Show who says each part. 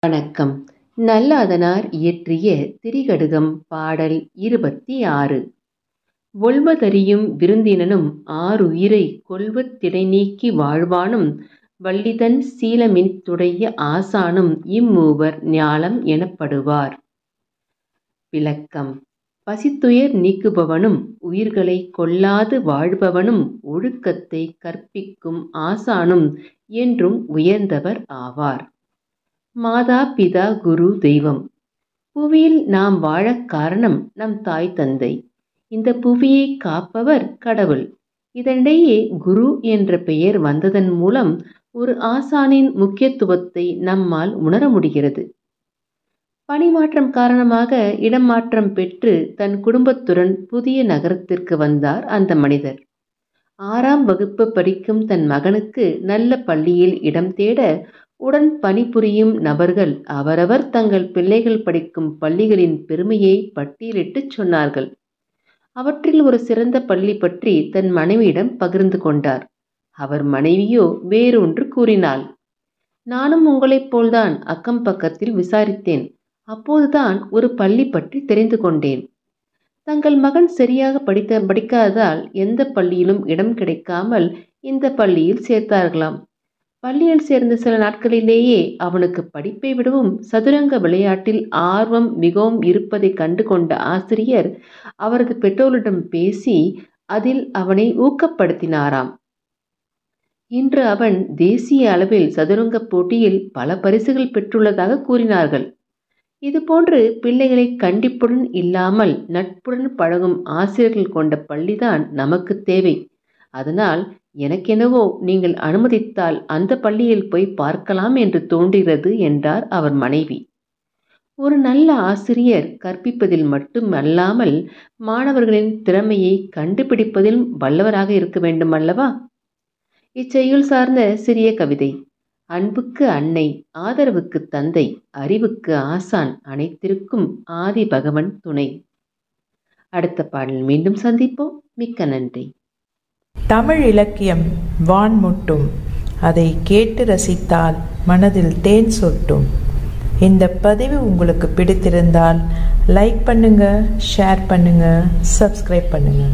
Speaker 1: வணக்கம். நல்லாதனார் இயற்றிய திரிகடுகம் பாடல் 26. ஒல்வதறியும் விருந்தினனும் ஆருயிரைக் கொல்வத் திடைநீக்கி வாழ்வானும் வள்ளிதன் சீலமின் துடைய ஆசானும் இம்மூவர் ஞாலம் எனப்படுவார். விளக்கம். பசித்துயர் நீக்குபவனும் உயிர்களைக் கொல்லாது வாழ்பவனும் ஒழுக்கத்தைக் கற்பிக்கும் ஆசானும் என்றும் உயர்ந்தவர் ஆவார். மாதா பிதா குரு தெய்வம். புவியில் நாம் வாழக் காரணம் நம் தாய் தந்தை. இந்த புவியை காப்பவர் கடவுள். இதனிடையே குரு என்ற பெயர் வந்ததன் மூலம் ஒரு ஆசானின் முக்கியத்துவத்தை நம்மால் உணர முடிகிறது. பணிமாற்றம் காரணமாக இடம் மாற்றம் பெற்று தன் குடும்பத்துடன் புதிய நகரத்திற்கு வந்தார் அந்த மனிதர். 6ஆம் வகுப்பு படிக்கும் தன் மகனுக்கு நல்ல பள்ளியில் இடம் தேட உடன் பணிபுரியும் நபர்கள் அவரவர் தங்கள் பிள்ளைகள் படிக்கும் பள்ளிகளின் பெருமையை பட்டியலிட்டுச் சொன்னார்கள். அவற்றில் ஒரு சிறந்த பள்ளி பற்றி தன் மனைவியிடம் பகிர்ந்து கொண்டார். அவர் மனைவியோ வேறொன்று கூறினாள். நானும் உங்களைப் போல்தான் அக்கம் பக்கத்தில் விசாரித்தேன். அப்போதுதான் ஒரு பள்ளி பற்றி தெரிந்து கொண்டேன். தங்கள் மகன் சரியாக படிக்காததால் எந்த பள்ளியிலும் இடம் கிடைக்காமல் இந்த பள்ளியில் சேர்த்தார்களாம். பள்ளியில் சேர்ந்த சில நாட்களிலேயே அவனுக்கு படிப்பை விடவும் சதுரங்க விளையாட்டில் ஆர்வம் மிகவும் இருப்பதை கண்டு கொண்ட ஆசிரியர் அவரது பெற்றோரிடம் பேசி அதில் அவனை ஊக்கப்படுத்தினாராம். இன்று அவன் தேசிய அளவில் சதுரங்க போட்டியில் பல பரிசுகள் பெற்றுள்ளதாக கூறினார்கள். இதுபோன்று பிள்ளைகளை கண்டிப்புடன் இல்லாமல் நட்புடன் பழகும் ஆசிரியர்கள் கொண்ட பள்ளிதான் நமக்கு தேவை. அதனால் எனக்கெனவோ நீங்கள் அனுமதித்தால் அந்த பள்ளியில் போய் பார்க்கலாம் என்று தோன்றுகிறது என்றார் அவர் மனைவி. ஒரு நல்ல ஆசிரியர் கற்பிப்பதில் மட்டும் அல்லாமல் மாணவர்களின் திறமையை கண்டுபிடிப்பதில் வல்லவராக இருக்க வேண்டும் அல்லவா? இச்செயல் சார்ந்த சிறிய கவிதை. அன்புக்கு அன்னை, ஆதரவுக்கு தந்தை, அறிவுக்கு ஆசான், அனைத்திற்கும் ஆதி பகவன் துணை. அடுத்த பாடல் மீண்டும் சந்திப்போம். மிக்க நன்றி.
Speaker 2: தமிழ் இலக்கியம் வான்முட்டும், அதை கேட்டு ரசித்தால் மனதில் தேன் சொட்டும். இந்த பதிவு உங்களுக்கு பிடித்திருந்தால் லைக் பண்ணுங்க, ஷேர் பண்ணுங்க, சப்ஸ்கிரைப் பண்ணுங்க.